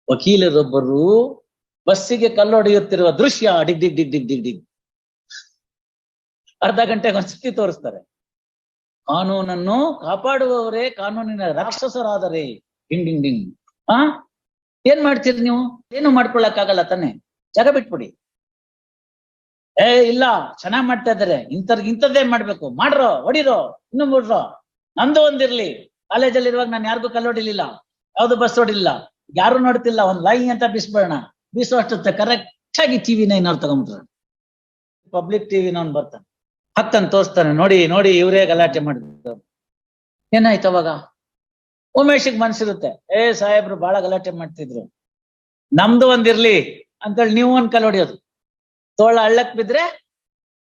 ವಕೀಲರೊಬ್ಬರು ಬಸ್ಸಿಗೆ ಕಲ್ಲೊಡೆಯುತ್ತಿರುವ ದೃಶ್ಯ ಡಿಗ್ ಡಿಗ್ ಡಿಗ್ ಡಿಗ್ ಡಿಗ್ ಡಿಗ್ ಅರ್ಧ ಗಂಟೆಗೆ ಒಂದ್ಸತಿ ತೋರಿಸ್ತಾರೆ. ಕಾನೂನನ್ನು ಕಾಪಾಡುವವರೇ ಕಾನೂನಿನ ರಾಕ್ಷಸರಾದರೆ ಡಿಂಗ್ ಡಿಂಗ್ ಡಿಂಗ್. ಏನ್ ಮಾಡ್ತೀರಿ ನೀವು? ಏನು ಮಾಡ್ಕೊಳಕ್ಕಾಗಲ್ಲ ತಾನೆ, ಜಾಗ ಬಿಟ್ಬಿಡಿ. ಇಲ್ಲ ಚೆನ್ನಾಗ್ ಮಾಡ್ತಾ ಇದಾರೆ, ಇಂಥದ್ದೇ ಮಾಡ್ಬೇಕು, ಮಾಡ್ರೋ, ಹೊಡಿರೋ, ಇನ್ನು ಬಿಡ್ರೋ. ನಂದು ಒಂದಿರ್ಲಿ, ಕಾಲೇಜಲ್ಲಿ ಇರುವಾಗ ನಾನು ಯಾರಿಗೂ ಕಲ್ಲೊಡಿಲಿಲ್ಲ, ಯಾವ್ದು ಬಸ್ ಹೊಡಿಲಿಲ್ಲ, ಯಾರು ನೋಡ್ತಿಲ್ಲ, ಒಂದ್ ಲೈ ಅಂತ ಬಿಸ್ಬೇಡ, ಬೀಸೋ ಅಷ್ಟು ಕರೆಕ್ಟ್ ಆಗಿ TV9 ಅವ್ರು ತಗೊಂಡ್ಬಿಟ್ರು. ಪಬ್ಲಿಕ್ TV9 ಬರ್ತಾನೆ, ಹತ್ತನ್ ತೋರಿಸ್ತಾನೆ, ನೋಡಿ ನೋಡಿ ಇವರೇ ಗಲಾಟೆ ಮಾಡಿದ್ರು. ಏನಾಯ್ತು ಅವಾಗ? ಉಮೇಶಿಗೆ ಮನ್ಸಿರುತ್ತೆ, ಸಾಹೇಬ್ರು ಬಹಳ ಗಲಾಟೆ ಮಾಡ್ತಿದ್ರು, ನಮ್ದು ಒಂದಿರ್ಲಿ ಅಂತೇಳಿ ನೀವು ಒಂದ್ ಕಲ್ಲು ಹೊಡಿಯೋದು. ತೋಳ ಹಳ್ಳಕ್ ಬಿದ್ರೆ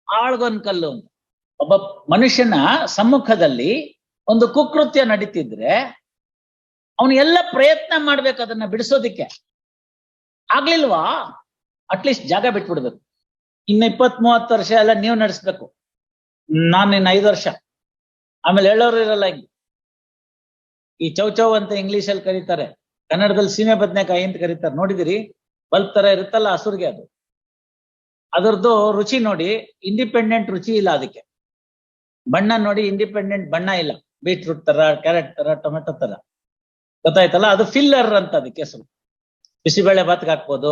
ಆಳ್ಗೊಂದ್ ಕಲ್ಲು ಅಂತ. ಒಬ್ಬ ಮನುಷ್ಯನ ಸಮ್ಮುಖದಲ್ಲಿ ಒಂದು ಕುಕೃತ್ಯ ನಡೀತಿದ್ರೆ ಅವನು ಎಲ್ಲ ಪ್ರಯತ್ನ ಮಾಡ್ಬೇಕು ಅದನ್ನ ಬಿಡಿಸೋದಿಕ್ಕೆ. ಆಗ್ಲಿಲ್ವಾ, ಅಟ್ಲೀಸ್ಟ್ ಜಾಗ ಬಿಟ್ಬಿಡ್ಬೇಕು. ಇನ್ನು 20-30 ವರ್ಷ ಎಲ್ಲ ನೀವು ನಡೆಸ್ಬೇಕು, ನಾನು ಇನ್ನು 5 ವರ್ಷ, ಆಮೇಲೆ ಹೇಳೋರು ಇರಲ್ಲ. ಹಿಂಗೆ ಈ ಚೌಚೌ ಅಂತ ಇಂಗ್ಲಿಷಲ್ಲಿ ಕರೀತಾರೆ, ಕನ್ನಡದಲ್ಲಿ ಸೀಮೆ ಬದನೆಕಾಯಿ ಅಂತ ಕರೀತಾರೆ. ನೋಡಿದಿರಿ? ಬಲ್ಬ್ ತರ ಇರುತ್ತಲ್ಲ ಹಸುರ್ಗೆ, ಅದು ಅದರದ್ದು ರುಚಿ ನೋಡಿ, ಇಂಡಿಪೆಂಡೆಂಟ್ ರುಚಿ ಇಲ್ಲ ಅದಕ್ಕೆ. ಬಣ್ಣ ನೋಡಿ, ಇಂಡಿಪೆಂಡೆಂಟ್ ಬಣ್ಣ ಇಲ್ಲ. ಬೀಟ್ರೂಟ್ ತರ, ಕ್ಯಾರೆಟ್ ತರ, ಟೊಮೆಟೊ ತರ, ಗೊತ್ತಾಯ್ತಲ್ಲ? ಅದು ಫಿಲ್ಲರ್ ಅಂತ ಅದಕ್ಕೆ ಹೆಸರು. ಬಿಸಿಬೇಳೆ ಭಾತ್ಗೆ ಹಾಕ್ಬೋದು,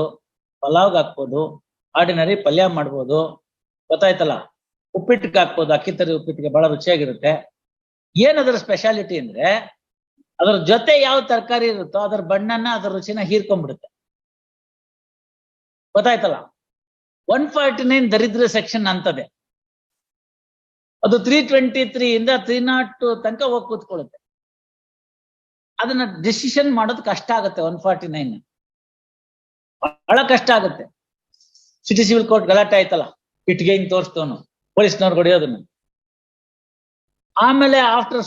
ಪಲಾವ್ಗೆ ಹಾಕ್ಬೋದು, ಆರ್ಡಿನರಿ ಪಲ್ಯ ಮಾಡ್ಬೋದು, ಗೊತ್ತಾಯ್ತಲ್ಲ? ಉಪ್ಪಿಟ್ಟಿಗೆ ಹಾಕ್ಬೋದು, ಅಕ್ಕಿ ತರಿ ಉಪ್ಪಿಟ್ಟಿಗೆ ಬಹಳ ರುಚಿಯಾಗಿರುತ್ತೆ. ಏನದರ ಸ್ಪೆಷಾಲಿಟಿ ಅಂದ್ರೆ ಅದ್ರ ಜೊತೆ ಯಾವ ತರಕಾರಿ ಇರುತ್ತೋ ಅದರ ಬಣ್ಣನ, ಅದರ ರುಚಿನ ಹೀರ್ಕೊಂಡ್ಬಿಡುತ್ತೆ, ಗೊತ್ತಾಯ್ತಲ್ಲ? 149 ದರಿದ್ರ ಸೆಕ್ಷನ್ ಅಂತದೆ. ಅದು 323 ಇಂದ 302 ತನಕ ಹೋಗಿ ಕೂತ್ಕೊಳ್ಳುತ್ತೆ. ಅದನ್ನ ಡಿಸಿಷನ್ ಮಾಡೋದು ಕಷ್ಟ ಆಗುತ್ತೆ. 149 ಬಹಳ ಕಷ್ಟ ಆಗುತ್ತೆ. ಸಿಟಿ ಸಿವಿಲ್ ಕೋರ್ಟ್ ಗಲಾಟೆ ಆಯ್ತಲ್ಲ, ಇಟ್ಗೆ ಹಿಂಗ್ ತೋರಿಸ್ತವನು, ಪೊಲೀಸ್ನವ್ರು ಹೊಡೆಯೋದನ್ನು. ಆಮೇಲೆ after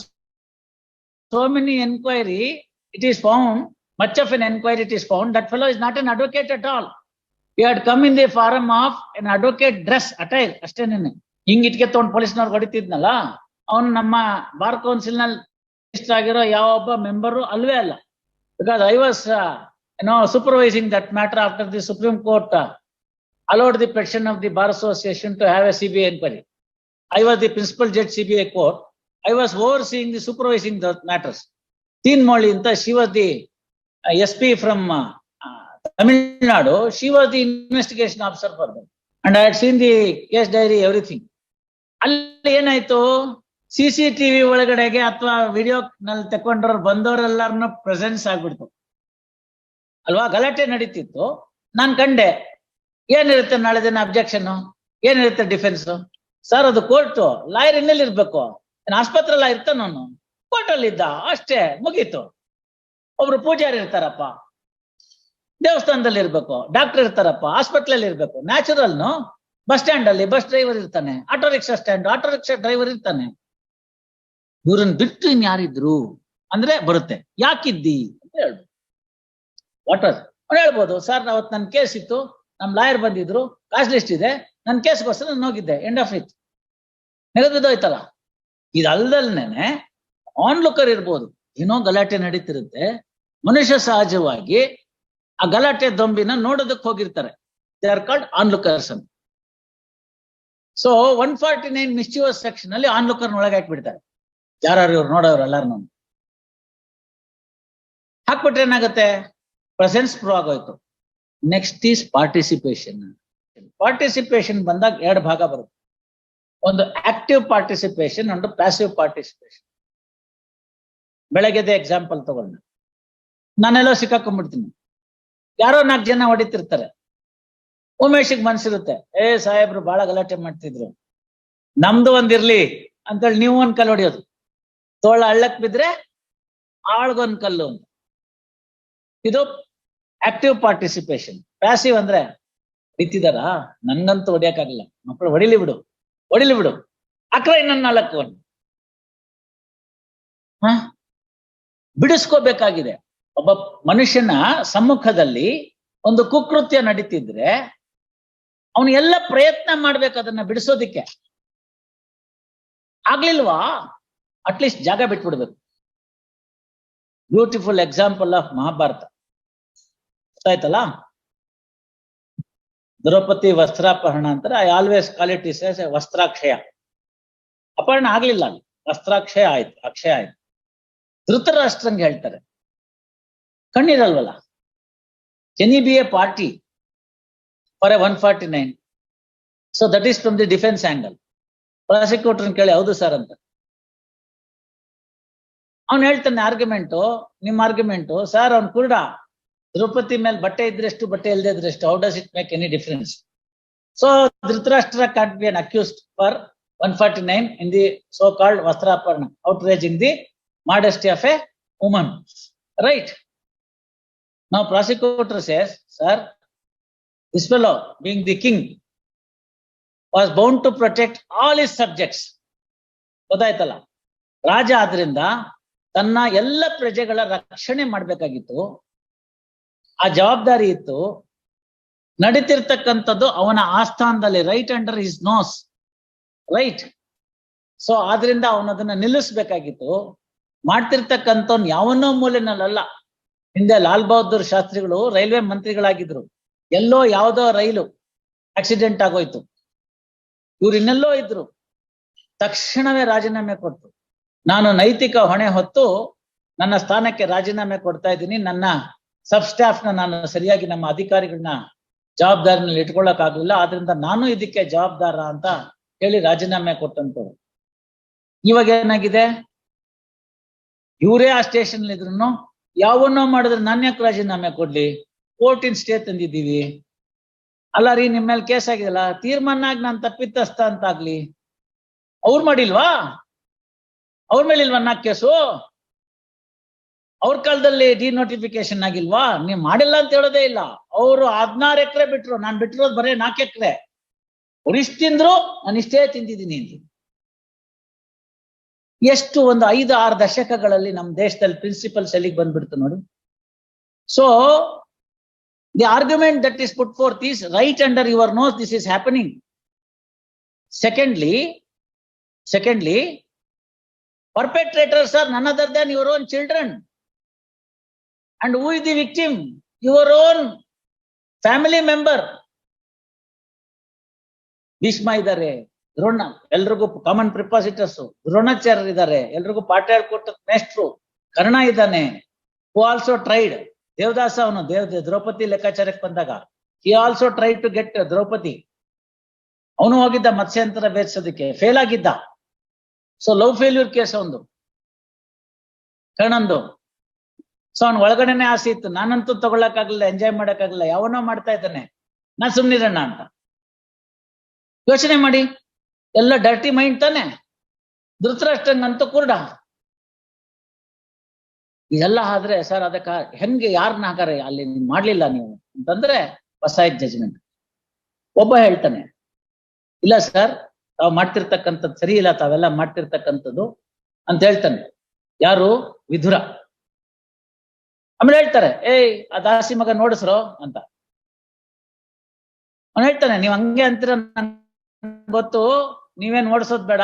so many enquiry, it is found, much of an enquiry it is found, that fellow is not an advocate at all. He had come in the form of an advocate dress attire ಅಷ್ಟೇನೇನೆ. ಹಿಂಗ್ ಇಟ್ಗೆ ತಗೊಂಡು ಪೊಲೀಸ್ನವ್ರು ಹೊಡಿತಿದ್ನಲ್ಲ, ಅವನು ನಮ್ಮ bar council ನಲ್ಲಿ register ಆಗಿರೋ ಯಾವೊಬ್ಬ member ಅಲ್ವೇ ಅಲ್ಲ. Because I was supervising that matter after the Supreme Court allowed the petition of the Bar Association to have a CBI inquiry. I was the principal judge CBI court. I was overseeing the supervising the matters. Teen Molly anta, she was the SP from Tamil Nadu. She was the investigation officer for them, and I had seen the case diary, everything. ಅಲ್ಲಿ ಏನಾಯ್ತು, CCTV ಒಳಗಡೆಗೆ ಅಥವಾ video ನಲ್ಲಿ ತಕೊಂಡ್ರವ್ರು ಬಂದವರೆಲ್ಲಾರನ್ನ presence ಆಗ್ಬಿಡ್ತು ಅಲ್ವಾ? ಗಲಾಟೆ ನಡೀತಿತ್ತು. ನಾನ್ ಕಂಡೆ, ಏನಿರುತ್ತೆ ನಾಳೆ ದಿನ ಅಬ್ಜೆಕ್ಷನ್, ಏನಿರುತ್ತೆ ಡಿಫೆನ್ಸ್? ಸರ್ ಅದು ಕೋರ್ಟು, ಲಾಯರ್ ಇನ್ನೆಲ್ಲಿ ಇರ್ಬೇಕು? ಆಸ್ಪತ್ರೆಲ್ಲ ಇರ್ತಾನ, ಅವನು ಕೋರ್ಟಲ್ಲಿ ಇದ್ದ ಅಷ್ಟೇ, ಮುಗೀತು. ಒಬ್ರು ಪೂಜಾರಿ ಇರ್ತಾರಪ್ಪ, ದೇವಸ್ಥಾನದಲ್ಲಿ ಇರ್ಬೇಕು, ಡಾಕ್ಟರ್ ಇರ್ತಾರಪ್ಪ, ಹಾಸ್ಪಿಟ್ಲಲ್ಲಿ ಇರ್ಬೇಕು. ನ್ಯಾಚುರಲ್ನು ಬಸ್ ಸ್ಟ್ಯಾಂಡ್ ಅಲ್ಲಿ ಬಸ್ ಡ್ರೈವರ್ ಇರ್ತಾನೆ, auto rickshaw stand auto rickshaw driver ಇರ್ತಾನೆ. ಇವ್ರನ್ನ ಬಿಟ್ಟು ಇನ್ ಯಾರಿದ್ರು ಅಂದ್ರೆ ಬರುತ್ತೆ. ಯಾಕಿದ್ದಿ ಅಂತ ಹೇಳ್ಬೋದು. ವಾಟ್ ವಾಸ್ ಅವ್ನು ಹೇಳ್ಬೋದು, ಸರ್ ಅವತ್ತು ನನ್ನ ಕೇಸ್ ಇತ್ತು, ನಮ್ ಲಾಯರ್ ಬಂದಿದ್ರು, ಕಾಸ್ಟ್ ಲಿಸ್ಟ್ ಇದೆ, ನನ್ನ ಕೇಸ್ಗೋಸ್ಕರ ನಾನು ಹೋಗಿದ್ದೆ, ಎಂಡ್ ಆಫ್ ಇಟ್, ನೆಗೆದಿದ್ದೋಯ್ತಲ್ಲ. ಇದಲ್ದಲ್ನೇನೆ ಆನ್ ಲುಕರ್ ಇರ್ಬೋದು, ಏನೋ ಗಲಾಟೆ ನಡೀತಿರುತ್ತೆ, ಮನುಷ್ಯ ಸಹಜವಾಗಿ ಆ ಗಲಾಟೆ ದೊಂಬಿನ ನೋಡೋದಕ್ಕೆ ಹೋಗಿರ್ತಾರೆ. ದೇ ಆರ್ ಕಾಲ್ಡ್ ಆನ್ ಲುಕರ್ಸ್ ಅಂತ. ಸೊ 149 ಮಿಸ್ಚಿವಸ್ ಸೆಕ್ಷನ್ ಅಲ್ಲಿ ಆನ್ ಲುಕರ್ ಒಳಗೆ ಹಾಕ್ಬಿಡ್ತಾರೆ. ಯಾರು ಇವ್ರು ನೋಡೋರು ಎಲ್ಲಾರು ಹಾಕ್ಬಿಟ್ರೆ ಏನಾಗುತ್ತೆ, ಪ್ರೆಸೆನ್ಸ್ ಪ್ರೂವ್ ಆಗೋಯ್ತು. Next is participation. ಪಾರ್ಟಿಸಿಪೇಷನ್ ಬಂದಾಗ 2 ಭಾಗ ಬರುತ್ತೆ. ಒಂದು ಆಕ್ಟಿವ್ ಪಾರ್ಟಿಸಿಪೇಷನ್, ಒಂದು ಪ್ಯಾಸಿವ್ ಪಾರ್ಟಿಸಿಪೇಷನ್. ಬೆಳಗ್ಗೆದೆ ಎಕ್ಸಾಂಪಲ್ ತಗೊಂಡು ನಾನೆಲ್ಲೋ ಸಿಕ್ಕಾಕೊಂಡ್ಬಿಡ್ತೀನಿ, ಯಾರೋ 4 ಜನ ಹೊಡಿತಿರ್ತಾರೆ. ಉಮೇಶಿಗೆ ಮನ್ಸಿರುತ್ತೆ, ಸಾಹೇಬ್ರು ಬಹಳ ಗಲಾಟೆ ಮಾಡ್ತಿದ್ರು, ನಮ್ದು ಒಂದಿರ್ಲಿ ಅಂತೇಳಿ ನೀವು ಒಂದ್ ಕಲ್ಲು ಹೊಡಿಯೋದು. ತೋಳ ಹಳ್ಳಕ್ ಬಿದ್ರೆ ಆಳ್ಗೊಂದ್ ಕಲ್ಲು ಅಂತ. ಇದು ಆಕ್ಟಿವ್ ಪಾರ್ಟಿಸಿಪೇಷನ್. ಪ್ಯಾಸಿವ್ ಅಂದ್ರೆ ಹೊಡಿತಿದಾರ, ನನ್ಗಂತೂ ಹೊಡಿಯಕ್ಕಾಗಲ್ಲ, ಮಕ್ಕಳು ಹೊಡಿಲಿ ಬಿಡು, ಅಕ್ರ ಇನ್ನೊಂದು 4 ಬಿಡಿಸ್ಕೋಬೇಕಾಗಿದೆ. ಒಬ್ಬ ಮನುಷ್ಯನ ಸಮ್ಮುಖದಲ್ಲಿ ಒಂದು ಕುಕೃತ್ಯ ನಡೀತಿದ್ರೆ ಅವನು ಎಲ್ಲ ಪ್ರಯತ್ನ ಮಾಡ್ಬೇಕು ಅದನ್ನ ಬಿಡಿಸೋದಿಕ್ಕೆ. ಆಗ್ಲಿಲ್ವಾ, ಅಟ್ಲೀಸ್ಟ್ ಜಾಗ ಬಿಟ್ಬಿಡ್ಬೇಕು. Beautiful example of Mahabharata. ಗೊತ್ತಾಯ್ತಲ್ಲ? ದ್ರೌಪದಿ ವಸ್ತ್ರಾಪಹರಣ ಅಂತಾರೆ. I always call it is as ವಸ್ತ್ರಾಕ್ಷಯ. ಅಪಹರಣ ಆಗ್ಲಿಲ್ಲ ಅಲ್ಲಿ, ವಸ್ತ್ರಾಕ್ಷಯ ಆಯ್ತು, ಅಕ್ಷಯ ಆಯ್ತು. ಧೃತರಾಷ್ಟ್ರಂಗೆ ಹೇಳ್ತಾರೆ, ಕಣ್ಣಿರಲ್ವಲ್ಲ, can you be a party for a 149? So that is from the defence angle. Prosecutor ಕೇಳಿ, ಹೌದು ಸರ್ ಅಂತ. ಅವ್ನು ಹೇಳ್ತಾನೆ ಆರ್ಗ್ಯುಮೆಂಟು, ನಿಮ್ಮ ಆರ್ಗ್ಯುಮೆಂಟು, ಸರ್ ಅವ್ನು ಕುರುಡ, ದ್ರೌಪದಿ ಮೇಲೆ ಬಟ್ಟೆ ಇದ್ರೆಷ್ಟು ಬಟ್ಟೆ ಇಲ್ಲದೆ ಇದ್ರೆಷ್ಟು, how does it make any difference? So Dhritarashtra can't be an accused for 149 in the so called Vastrapurna, outraging the modesty of a woman, right? Now prosecutor says, sir, this fellow being the king was bound to protect all his subjects. ಗೊತ್ತಾಯ್ತಲ್ಲ, ರಾಜ ಆದ್ರಿಂದ ತನ್ನ ಎಲ್ಲ ಪ್ರಜೆಗಳ ರಕ್ಷಣೆ ಮಾಡ್ಬೇಕಾಗಿತ್ತು, ಆ ಜವಾಬ್ದಾರಿ ಇತ್ತು. ನಡೀತಿರ್ತಕ್ಕಂಥದ್ದು ಅವನ ಆಸ್ಥಾನದಲ್ಲಿ, right under his nose, right. So ಆದ್ರಿಂದ ಅವನದನ್ನ ನಿಲ್ಲಿಸ್ಬೇಕಾಗಿತ್ತು. ಮಾಡ್ತಿರ್ತಕ್ಕಂಥವ್ನು ಯಾವನ್ನೋ ಮೂಲೆನಲ್ಲ. ಹಿಂದೆ ಲಾಲ್ ಬಹದ್ದೂರ್ ಶಾಸ್ತ್ರಿಗಳು ರೈಲ್ವೆ ಮಂತ್ರಿಗಳಾಗಿದ್ರು. ಎಲ್ಲೋ ಯಾವುದೋ ರೈಲು ಆಕ್ಸಿಡೆಂಟ್ ಆಗೋಯ್ತು, ಇವ್ರು ಇನ್ನೆಲ್ಲೋ ಇದ್ರು. ತಕ್ಷಣವೇ ರಾಜೀನಾಮೆ ಕೊಟ್ಟು, ನಾನು ನೈತಿಕ ಹೊಣೆ ಹೊತ್ತು ನನ್ನ ಸ್ಥಾನಕ್ಕೆ ರಾಜೀನಾಮೆ ಕೊಡ್ತಾ ಇದ್ದೀನಿ, ನನ್ನ ಸಬ್ ಸ್ಟಾಫ್ನ ನಾನು ಸರಿಯಾಗಿ ನಮ್ಮ ಅಧಿಕಾರಿಗಳನ್ನ ಜವಾಬ್ದಾರಿನಲ್ಲಿ ಇಟ್ಕೊಳ್ಳಕ್ ಆಗ್ಲಿಲ್ಲ, ಆದ್ರಿಂದ ನಾನು ಇದಕ್ಕೆ ಜವಾಬ್ದಾರ ಅಂತ ಹೇಳಿ ರಾಜೀನಾಮೆ ಕೊಟ್ಟಂತವ್ರು. ಇವಾಗ ಏನಾಗಿದೆ, ಇವರೇ ಆ ಸ್ಟೇಷನ್ ಇದ್ರು ಯಾವನ್ನೋ ಮಾಡಿದ್ರೆ ನಾನು ಯಾಕೆ ರಾಜೀನಾಮೆ ಕೊಡ್ಲಿ, ಕೋರ್ಟಿನ ಸ್ಟೇ ತಂದಿದ್ದೀವಿ, ಅಲ್ಲ ರೀ ನಿಮ್ಮ ಮೇಲೆ ಕೇಸ್ ಆಗಿದಲ್ಲ, ತೀರ್ಮಾನ ಆಗಿ ನಾನು ತಪ್ಪಿತಸ್ಥ ಅಂತ ಆಗ್ಲಿ. ಅವ್ರು ಮಾಡಿಲ್ವಾ, ಅವ್ರ ಮೇಲೆ ಇಲ್ವಾ ನಾಲ್ಕು ಕೇಸು? ಅವ್ರ ಕಾಲದಲ್ಲಿ ಡಿನೋಟಿಫಿಕೇಶನ್ ಆಗಿಲ್ವಾ? ನೀವು ಮಾಡಿಲ್ಲ ಅಂತ ಹೇಳೋದೇ ಇಲ್ಲ. ಅವರು 16 ಎಕರೆ ಬಿಟ್ರು, ನಾನು ಬಿಟ್ಟಿರೋದು ಬರೀ 4 ಎಕರೆ. ಅವ್ರು ಇಷ್ಟು ತಿಂದ್ರು, ನಾನು ಇಷ್ಟೇ ತಿಂದಿದ್ದೀನಿ ಅಂತ. ಎಷ್ಟು ಒಂದು 5-6 ದಶಕಗಳಲ್ಲಿ ನಮ್ಮ ದೇಶದಲ್ಲಿ ಪ್ರಿನ್ಸಿಪಲ್ಸ್ ಎಲ್ಲಿಗೆ ಬಂದ್ಬಿಡ್ತು ನೋಡಿ. So the argument that is put forth is right under your nose, this is happening. Secondly, perpetrators are none other than your own children. And who is the victim? Your own family member. Bhishma ಇದ್ದಾರೆ, ದ್ರೋಣ, ಎಲ್ರಿಗೂ common ಪ್ರಿಪಾಸಿಟರ್ಸ್, ದ್ರೋಣಾಚಾರ್ಯರು ಇದ್ದಾರೆ, ಎಲ್ರಿಗೂ ಪಾಠ ಹೇಳ್ಕೊಟ್ಟ ಮೇಷ್ಟ್ರು, ಕರ್ಣ ಇದ್ದಾನೆ, ಹೂ also tried. Devadas ಅವನು ದ್ರೌಪದಿ ಲೆಕ್ಕಾಚಾರಕ್ಕೆ ಬಂದಾಗ he also tried to get Draupadi. ಅವನು ಹೋಗಿದ್ದ ಮತ್ಸ್ಯಾಂತರ ಬೇರ್ಸೋದಕ್ಕೆ, ಫೇಲ್ ಆಗಿದ್ದ. ಸೊ ಲವ್ ಫೇಲ್ಯೂರ್ ಕೇಸ್ ಒಂದು ಕರ್ಣಂದು. ಸೊ ಅವ್ನ ಒಳಗಡೆನೆ ಆಸೆ ಇತ್ತು, ನಾನಂತೂ ತಗೊಳಕ್ಕಾಗಲಿಲ್ಲ, ಎಂಜಾಯ್ ಮಾಡಕ್ಕಾಗಲಿಲ್ಲ, ಯಾವನೋ ಮಾಡ್ತಾ ಇದ್ದಾನೆ, ನಾನ್ ಸುಮ್ನಿರಣ್ಣ ಅಂತ. ಯೋಚನೆ ಮಾಡಿ, ಎಲ್ಲ ಡರ್ಟಿ ಮೈಂಡ್ ತಾನೆ. ಧೃತರಾಷ್ಟ್ರಂಗಂತೂ ಕುರುಡ. ಇದೆಲ್ಲ ಆದ್ರೆ ಸರ್ ಅದಕ್ಕ ಹೆಂಗೆ ಯಾರನ್ನ ಹಾಕಾರೆ ಅಲ್ಲಿ ಮಾಡ್ಲಿಲ್ಲ ನೀವು ಅಂತಂದ್ರೆ ಹೊಸಾಯ್ತು ಜಜ್ಮೆಂಟ್. ಒಬ್ಬ ಹೇಳ್ತಾನೆ, ಇಲ್ಲ ಸರ್ ತಾವು ಮಾಡ್ತಿರ್ತಕ್ಕಂಥದ್ದು ಸರಿ ಇಲ್ಲ, ತಾವೆಲ್ಲ ಮಾಡ್ತಿರ್ತಕ್ಕಂಥದ್ದು ಅಂತ ಹೇಳ್ತಾನೆ. ಯಾರು? ವಿದುರ. ಆಮೇಲೆ ಹೇಳ್ತಾರೆ, ಏಯ್ ಆ ದಾಸಿ ಮಗ ನೋಡಿಸ್ರೋ ಅಂತ. ಅವನು ಹೇಳ್ತಾನೆ, ನೀವ್ ಹಂಗೆ ಅಂತೀರ ಗೊತ್ತು, ನೀವೇನ್ ಓಡಿಸೋದ್ ಬೇಡ,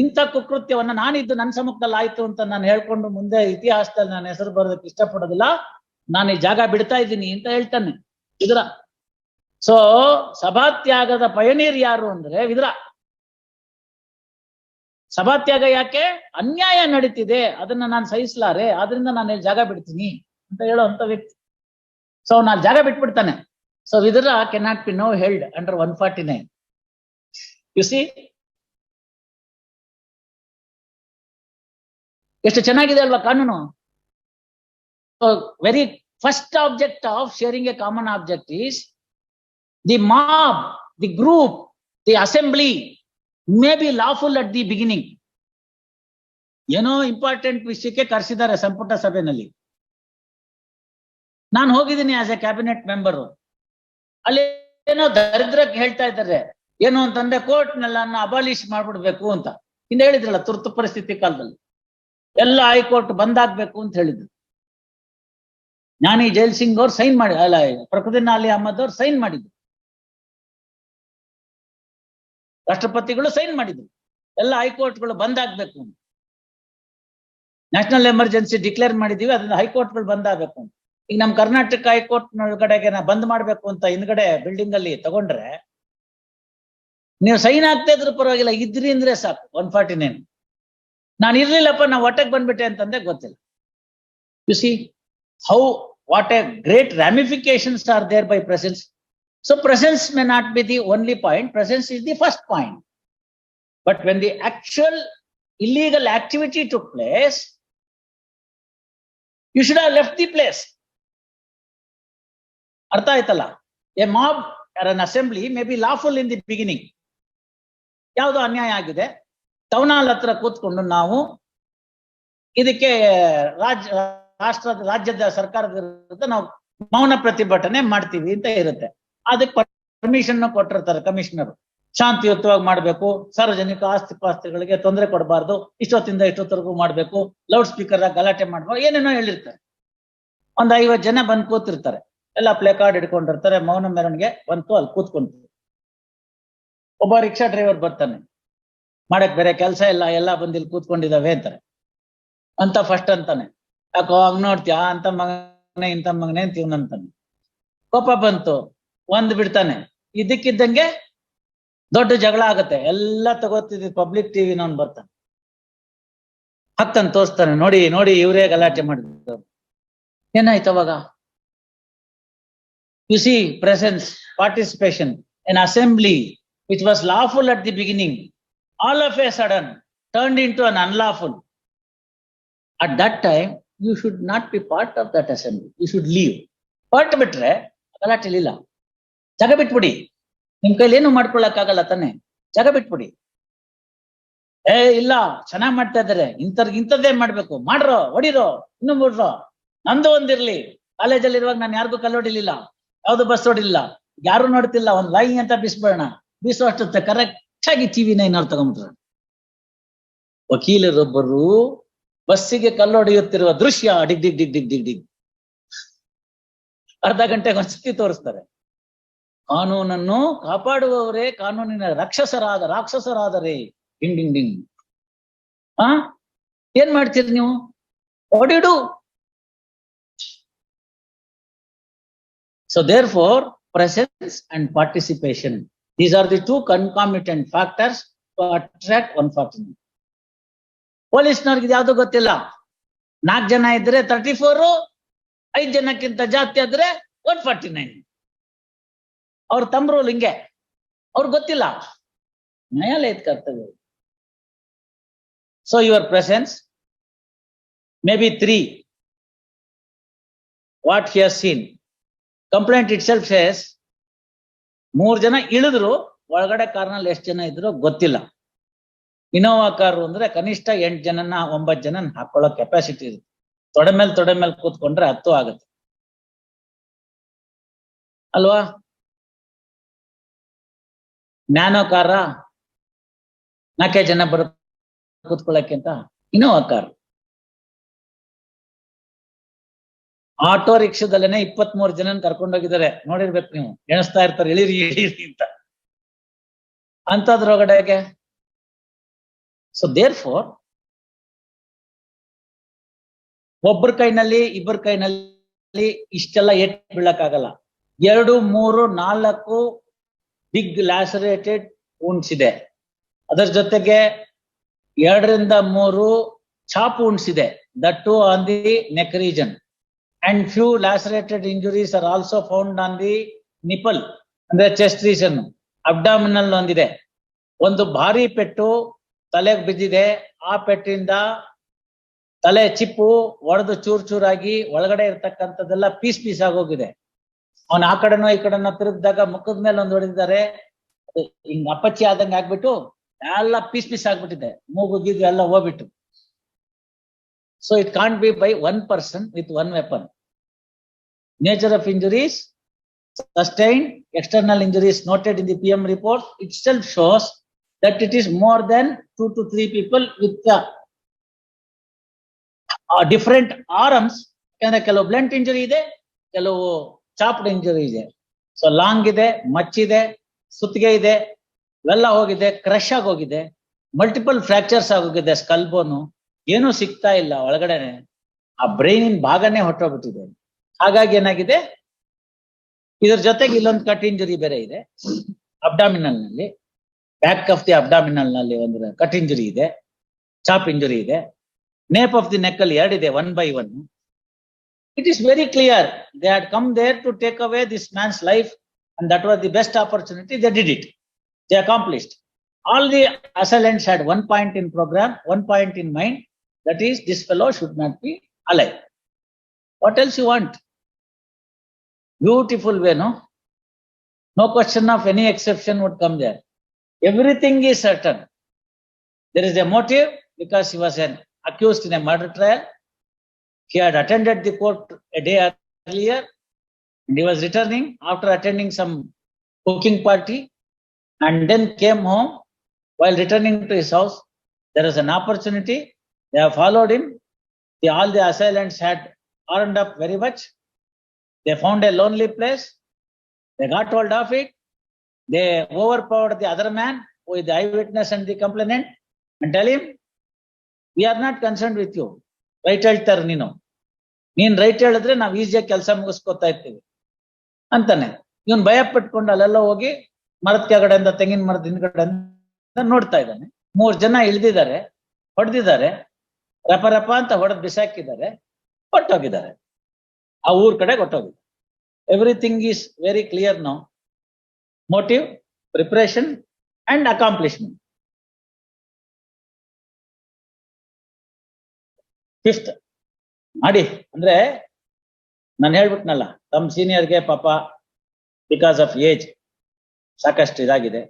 ಇಂಥ ಕುಕೃತ್ಯವನ್ನ ನಾನಿದ್ದು ನನ್ನ ಸಮ್ಮುಖದಲ್ಲಿ ಆಯ್ತು ಅಂತ ನಾನು ಹೇಳ್ಕೊಂಡು ಮುಂದೆ ಇತಿಹಾಸದಲ್ಲಿ ನಾನು ಹೆಸರು ಬರೋದಕ್ಕೆ ಇಷ್ಟಪಡೋದಿಲ್ಲ, ನಾನು ಈ ಜಾಗ ಬಿಡ್ತಾ ಇದ್ದೀನಿ ಅಂತ ಹೇಳ್ತಾನೆ ವಿದುರ. ಸೊ ಸಭಾತ್ಯಾಗದ ಪಯನೀರ್ ಯಾರು ಅಂದ್ರೆ ವಿದುರ. ಸಭಾತ್ಯಾಗ ಯಾಕೆ? ಅನ್ಯಾಯ ನಡೀತಿದೆ, ಅದನ್ನ ನಾನು ಸಹಿಸಲಾರೆ, ಆದ್ರಿಂದ ನಾನು ಜಾಗ ಬಿಡ್ತೀನಿ ಅಂತ ಹೇಳೋ ಅಂತ ವ್ಯಕ್ತಿ. ಸೊ ನಾನು ಜಾಗ ಬಿಟ್ಬಿಡ್ತಾನೆ. So Vidura cannot be no held under 149. You see ಎಷ್ಟು ಚೆನ್ನಾಗಿದೆ ಅಲ್ವಾ ಕಾನೂನು. Very first object of sharing a common object is the mob, the group, the assembly may be lawful at the beginning. ಏನೋ ಇಂಪಾರ್ಟೆಂಟ್ ವಿಷಯಕ್ಕೆ ಕರೆಸಿದ್ದಾರೆ ಸಂಪುಟ ಸಭೆಯಲ್ಲಿ. ನಾನು ಹೋಗಿದ್ದೀನಿ ಆಸ್ ಎ ಕ್ಯಾಬಿನೆಟ್ ಮೆಂಬರು. ಅಲ್ಲಿ ಏನೋ ದರಿದ್ರಕ್ಕೆ ಹೇಳ್ತಾ ಇದ್ದಾರೆ, ಏನು ಅಂತಂದ್ರೆ ಕೋರ್ಟ್ನೆಲ್ಲ ಅಬಾಲಿಷ್ ಮಾಡ್ಬಿಡ್ಬೇಕು ಅಂತ. ಹಿಂದೆ ಹೇಳಿದ್ರಲ್ಲ ತುರ್ತು ಪರಿಸ್ಥಿತಿ ಕಾಲದಲ್ಲಿ ಎಲ್ಲ ಹೈಕೋರ್ಟ್ ಬಂದಾಗ್ಬೇಕು ಅಂತ ಹೇಳಿದ್ರು. ಜ್ಞಾನಿ ಜೈಲ್ ಸಿಂಗ್ ಅವ್ರು ಸೈನ್ ಮಾಡಿ, ಅಲ್ಲ ಫಕ್ರುದ್ದೀನ್ ಅಲಿ ಅಹಮದ್ ಅವ್ರು ಸೈನ್ ಮಾಡಿದ್ರು, ರಾಷ್ಟ್ರಪತಿಗಳು ಸೈನ್ ಮಾಡಿದ್ರು, ಎಲ್ಲ ಹೈಕೋರ್ಟ್ಗಳು ಬಂದಾಗ್ಬೇಕು ಅಂತ. ನ್ಯಾಷನಲ್ ಎಮರ್ಜೆನ್ಸಿ ಡಿಕ್ಲೇರ್ ಮಾಡಿದೀವಿ, ಅದನ್ನ ಹೈಕೋರ್ಟ್ಗಳು ಬಂದಾಗಬೇಕು ಅಂತ. ಈಗ ನಮ್ ಕರ್ನಾಟಕ ಹೈಕೋರ್ಟ್ ಒಳಗಡೆಗೆ ಬಂದ್ ಮಾಡ್ಬೇಕು ಅಂತ ಹಿಂದ್ಗಡೆ ಬಿಲ್ಡಿಂಗ್ ಅಲ್ಲಿ ತಗೊಂಡ್ರೆ ನೀವು ಸೈನ್ ಆಗ್ತಾ ಇದ್ರು ಪರವಾಗಿಲ್ಲ, ಇದ್ರಿ ಅಂದ್ರೆ ಸಾಕು 149. ನಾನು ಇರ್ಲಿಲ್ಲಪ್ಪ, ನಾ ಹೊಟ್ಟೆಗೆ ಬಂದ್ಬಿಟ್ಟೆ ಅಂತಂದ್ರೆ ಗೊತ್ತಿಲ್ಲ. U C how what A great ramifications are there by presence. So presence may not be the only point, presence is the first point. But when the actual illegal activity took place, you should have left the place. ಅರ್ಥ ಆಯ್ತಲ್ಲ? A mob or an assembly may be lawful in the beginning. ಯಾವುದು ಅನ್ಯಾಯ ಆಗಿದೆ, town hall ಹತ್ರ ಕೂತ್ಕೊಂಡು ನಾವು ಇದಕ್ಕೆ ರಾಜ್ಯದ ಸರ್ಕಾರದ ವಿರುದ್ಧ ನಾವು ಮೌನ ಪ್ರತಿಭಟನೆ ಮಾಡ್ತೀವಿ ಅಂತ ಇರುತ್ತೆ. ಅದಕ್ಕೆ ಪರ್ಮಿಷನ್ ಕೊಟ್ಟಿರ್ತಾರೆ ಕಮಿಷನರ್, ಶಾಂತಿಯುತವಾಗಿ ಮಾಡ್ಬೇಕು, ಸಾರ್ವಜನಿಕ ಆಸ್ತಿ ಪಾಸ್ತಿಗಳಿಗೆ ತೊಂದರೆ ಕೊಡಬಾರ್ದು, ಇಷ್ಟೊತ್ತಿಂದ ಇಷ್ಟೊತ್ತರೆಗೂ ಮಾಡ್ಬೇಕು, ಲೌಡ್ ಸ್ಪೀಕರ್ ಗಲಾಟೆ ಮಾಡ್ಬಾರ್ದು, ಏನೇನೋ ಹೇಳಿರ್ತಾರೆ. 50 ಜನ ಬಂದು ಕೂತಿರ್ತಾರೆ, ಎಲ್ಲ ಪ್ಲೇ ಕಾರ್ಡ್ ಹಿಡ್ಕೊಂಡಿರ್ತಾರೆ, ಮೌನ ಮೆರವಣಿಗೆ ಬಂತು, ಅಲ್ಲಿ ಕೂತ್ಕೊಂತೀವಿ. ಒಬ್ಬ ರಿಕ್ಷಾ ಡ್ರೈವರ್ ಬರ್ತಾನೆ, ಮಾಡಕ್ ಬೇರೆ ಕೆಲಸ ಇಲ್ಲ, ಎಲ್ಲ ಬಂದು ಇಲ್ಲಿ ಕೂತ್ಕೊಂಡಿದಾವೆ ಅಂತಾರೆ ಅಂತ ಫಸ್ಟ್ ಅಂತಾನೆ. ಯಾಕೋ ಹಂಗ್ ನೋಡ್ತೀಯ, ಅಂತ ಮಗನೇ ಇಂಥ ಮಗನೇ ಅಂತೀವನಂತಾನೆ. ಕೋಪ ಬಂತು, ಒಂದ್ ಬಿಡ್ತಾನೆ, ಇದಕ್ಕಿದ್ದಂಗೆ ದೊಡ್ಡ ಜಗಳ ಆಗತ್ತೆ, ಎಲ್ಲ ತಗೋತಿದ್ ಪಬ್ಲಿಕ್ ಟಿವಿ ನವ್ನು ಬರ್ತಾನೆ, ಹತ್ತನ್ ತೋರಿಸ್ತಾನೆ, ನೋಡಿ ನೋಡಿ ಇವರೇ ಗಲಾಟೆ ಮಾಡಿದ್ರು. ಏನಾಯ್ತು ಅವಾಗ? U C presence, participation, an assembly which was lawful at the beginning, all of a sudden turned into an unlawful. At that time, you should not be part of that assembly. You should leave. ಹೊರಟು ಬಿಟ್ರೆ ಗಲಾಟೆ ಇಲ್ಲ, ಜಾಗ ಬಿಟ್ಬಿಡಿ. ನಿಮ್ ಕೈಲಿ ಏನು ಮಾಡ್ಕೊಳಕ್ಕಾಗಲ್ಲ ತಾನೆ, ಜಾಗ ಬಿಟ್ಬಿಡಿ. ಇಲ್ಲ ಚೆನ್ನಾಗ್ ಮಾಡ್ತಾ ಇದಾರೆ, ಇಂಥದ್ದೇ ಮಾಡ್ಬೇಕು, ಮಾಡ್ರೋ, ಹೊಡಿರೋ, ಇನ್ನು ಬಿಡ್ರೋ, ನಂದು ಒಂದಿರ್ಲಿ. ಕಾಲೇಜಲ್ಲಿ ಇರುವಾಗ ನಾನು ಯಾರಿಗೂ ಕಲ್ಲೊಡಿಲಿಲ್ಲ, ಯಾವ್ದು ಬಸ್ ಹೊಡಿಲಿಲ್ಲ, ಯಾರು ನೋಡ್ತಿಲ್ಲ, ಒಂದ್ ಲೈ ಅಂತ ಬಿಸ್ಬೇಡ, ಬೀಸೋ ಅಷ್ಟುತ್ತೆ ಕರೆಕ್ಟ್ ಆಗಿ ಟಿವಿನ ಏನಾರು ತಗೊಂಡ್ಬಿಟ್ರು. ವಕೀಲರೊಬ್ಬರು ಬಸ್ಸಿಗೆ ಕಲ್ಲೊಡೆಯುತ್ತಿರುವ ದೃಶ್ಯ ಡಿಗ್ ಡಿಗ್ ಡಿಗ್ ಡಿಗ್ ಡಿಗ್ ಡಿಗ್ ಅರ್ಧ ಗಂಟೆಗೆ ಒಂದ್ಸತಿ ತೋರಿಸ್ತಾರೆ. ಕಾನೂನನ್ನು ಕಾಪಾಡುವವರೇ ಕಾನೂನಿನ ರಾಕ್ಷಸರಾದರೆ ಡಿಂಗ್ ಡಿಂಗ್ ಡಿಂಗ್. ಏನ್ ಮಾಡ್ತೀರಿ ನೀವು? ಓಡಿಡು. So therefore, presence and participation, these are the two concomitant factors to attract 149. ಪೊಲೀಸ್ನವ್ರಿಗೆ ಯಾವ್ದು ಗೊತ್ತಿಲ್ಲ, 4 ಜನ ಇದ್ರೆ 34, 5 ಜನಕ್ಕಿಂತ ಜಾಸ್ತಿ ಆದ್ರೆ 149. ಅವ್ರ ತಮ್ಮ ರೂಲ್ ಹಿಂಗೆ, ಅವ್ರಿಗೆ ಗೊತ್ತಿಲ್ಲ, ನ್ಯಾಯಾಲಯದ ಕರ್ತವ್ಯ. So your presence may be 3. What he has seen. Complaint itself says 3 ಜನ ಇಳಿದ್ರು, ಒಳಗಡೆ ಕಾರ್ನಲ್ಲಿ ಎಷ್ಟು ಜನ ಇದ್ರು ಗೊತ್ತಿಲ್ಲ. ಇನೋವಾ ಕಾರು ಅಂದ್ರೆ ಕನಿಷ್ಠ 8 ಜನನ 9 ಜನನ ಹಾಕೊಳ್ಳೋ ಕೆಪಾಸಿಟಿ ಇರುತ್ತೆ. ತೊಡೆ ಮೇಲೆ ಕೂತ್ಕೊಂಡ್ರೆ 10 ಆಗುತ್ತೆ ಅಲ್ವಾ? ನ್ಯಾನೋ ಕಾರ 4 ಜನ ಬರ ಕೂತ್ಕೊಳ್ಳಕ್ಕೆ ಅಂತ ಇನೋವಾ ಕಾರ್. ಆಟೋ ರಿಕ್ಷಾದಲ್ಲೇನೆ 23 ಜನನ ಕರ್ಕೊಂಡೋಗಿದ್ದಾರೆ, ನೋಡಿರ್ಬೇಕು ನೀವು, ಎಣಿಸ್ತಾ ಇರ್ತಾರೆ ಇಳಿರಿ ಅಂತ. ಅಂತದ್ರೊಳಗಡೆಗೆ ಸೊ therefore ಒಬ್ಬರ ಕೈನಲ್ಲಿ ಇಬ್ಬರ ಕೈನಲ್ಲಿ ಇಷ್ಟೆಲ್ಲ ಏಟ್ ಬೀಳಕ್ಕಾಗಲ್ಲ. 2, 3, 4 ಬಿಗ್ ಲ್ಯಾಸರೇಟೆಡ್ wounds ಇದೆ. ಅದರ ಜೊತೆಗೆ 2 ರಿಂದ 3 ಚಾಪ್ wounds ಇದೆ, that too on the neck region. And few lacerated injuries are also found on the nipple, ಅಂದ್ರೆ ಚೆಸ್ಟ್ ರೀಜನ್, ಅಬ್ಡಾಮಿನಲ್ ಒಂದಿದೆ. ಒಂದು ಭಾರಿ ಪೆಟ್ಟು ತಲೆಗೆ ಬಿದ್ದಿದೆ, ಆ ಪೆಟ್ಟಿಂದ ತಲೆ ಚಿಪ್ಪು ಒಡೆದು ಚೂರಾಗಿ ಒಳಗಡೆ ಇರ್ತಕ್ಕಂಥದ್ದೆಲ್ಲ ಪೀಸ್ ಆಗೋಗಿದೆ. ಅವನ್ ಆ ಕಡೆನೋ ಈ ಕಡೆನೋ ತಿರುಗಿದಾಗ ಮುಖದ ಮೇಲೆ ಒಂದು ಹೊಡೆದಿದ್ದಾರೆ, ಹಿಂಗ್ ಅಪ್ಪಚ್ಚಿ ಆದಂಗೆ ಆಗ್ಬಿಟ್ಟು ಎಲ್ಲ ಪೀಸ್ ಆಗ್ಬಿಟ್ಟಿದೆ, ಮೂಗು ಗೀಗು ಎಲ್ಲ ಹೋಗ್ಬಿಟ್ಟು. So it can't be by one person with one weapon. Nature of injuries sustained, external injuries noted in the PM report itself shows that it is more than 2 to 3 people with different arms. ಕೆಲವು blunt injury ಇದೆ, ಕೆಲವು chopped injury ಇದೆ. So long ಇದೆ, ಮಚ್ಚಿದೆ, ಸುತ್ತಿಗೆ ಇದೆ, ಇವೆಲ್ಲ ಹೋಗಿದೆ, crush ಆಗೋಗಿದೆ, ಮಲ್ಟಿಪಲ್ ಫ್ರಾಕ್ಚರ್ಸ್ ಆಗೋಗಿದೆ, ಸ್ಕಲ್ ಬೋನು, ಏನೂ ಸಿಗ್ತಾ ಇಲ್ಲ ಒಳಗಡೆನೆ. ಆ ಬ್ರೈನಿನ ಭಾಗನೇ ಹೊಟ್ಟೋಗ್ಬಿಟ್ಟಿದೆ. ಹಾಗಾಗಿ ಏನಾಗಿದೆ, ಇದ್ರ ಜೊತೆಗೆ ಇಲ್ಲೊಂದು ಕಟ್ ಇಂಜುರಿ ಬೇರೆ ಇದೆ. ಅಬ್ಡಾಮಿನಲ್ ನಲ್ಲಿ, ಬ್ಯಾಕ್ ಆಫ್ ದಿ ಅಬ್ಡಾಮಿನಲ್ ನಲ್ಲಿ ಒಂದು ಕಟ್ ಇಂಜುರಿ ಇದೆ, ಚಾಪ್ ಇಂಜುರಿ ಇದೆ. ನೇಪ್ ಆಫ್ ದಿ ನೆಕ್ ಅಲ್ಲಿ 2 ಇದೆ, 1 by 1. It is very clear they had come there to take away this man's life, and that was the best opportunity. They did it. They accomplished. All the assailants had one point in program, one point in mind. That is, this fellow should not be alive. What else you want? Beautiful way, no? No question of any exception would come there. Everything is certain. There is a motive because he was an accused in a murder trial. He had attended the court a day earlier and he was returning after attending some cooking party and then came home. While returning to his house, there was an opportunity. They have followed him. All the assailants had armed up very much. They found a lonely place. They got hold of it. They overpowered the other man who is the eyewitness and the complainant and tell him, we are not concerned with you. Right ಹೇಳ್ತಾರೆ ನೀನ್ right ಹೇಳಿದ್ರೆ ನಾವು ಈಸಿಯಾಗಿ ಕೆಲಸ ಮುಗಿಸ್ಕೊತಾ ಇರ್ತೀವಿ ಅಂತಾನೆ. ಇವನ್ ಭಯ ಪಟ್ಕೊಂಡು ಅಲ್ಲೆಲ್ಲ ಹೋಗಿ ಮರದ ಕೆಳಗಡೆಯಿಂದ, ತೆಂಗಿನ ಮರದ ಹಿಂದ್ಗಡೆಯಿಂದ ನೋಡ್ತಾ ಇದ್ದಾನೆ. 3 ಜನ ಇಳಿದಿದ್ದಾರೆ, ಹೊಡೆದಿದ್ದಾರೆ, ರಪ ರಪ ಅಂತ ಹೊಡೆದ್ ಬಿಸಾಕಿದ್ದಾರೆ, ಹೊಟ್ಟೋಗಿದ್ದಾರೆ. ಆ ಊರ್ ಕಡೆ ಹೊಟ್ಟೋಗಿದ್ದಾರೆ. Everything is very clear now. Motive, preparation and accomplishment. 5th ಮಾಡಿ ಅಂದ್ರೆ ನಾನು ಹೇಳ್ಬಿಟ್ನಲ್ಲ, ತಮ್ಮ ಸೀನಿಯರ್ಗೆ ಪಾಪ ಬಿಕಾಸ್ ಆಫ್ ಏಜ್ ಸಾಕಷ್ಟು ಇದಾಗಿದೆ.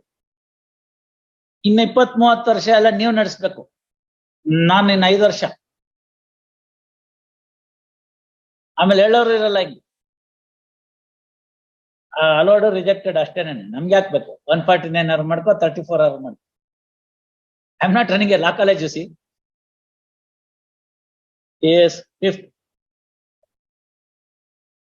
ಇನ್ನು 20-30 ವರ್ಷ ಎಲ್ಲ ನೀವು ನಡೆಸ್ಬೇಕು. ನಾನು ಇನ್ನು 5 ವರ್ಷ, ಆಮೇಲೆ ಹೇಳೋರು ಇರಲ್ಲ. ಹಿಂಗೆ ಅಲೋಡ್ ರಿಜೆಕ್ಟೆಡ್ ಅಷ್ಟೇನೆ. ನಮ್ಗೆ ಹಾಕ್ಬೇಕು 149 hour ಮಾಡ್ಕೋ, 34 hour ಮಾಡ್ಕೋ. I am not running a law college. U C. Yes, 5th.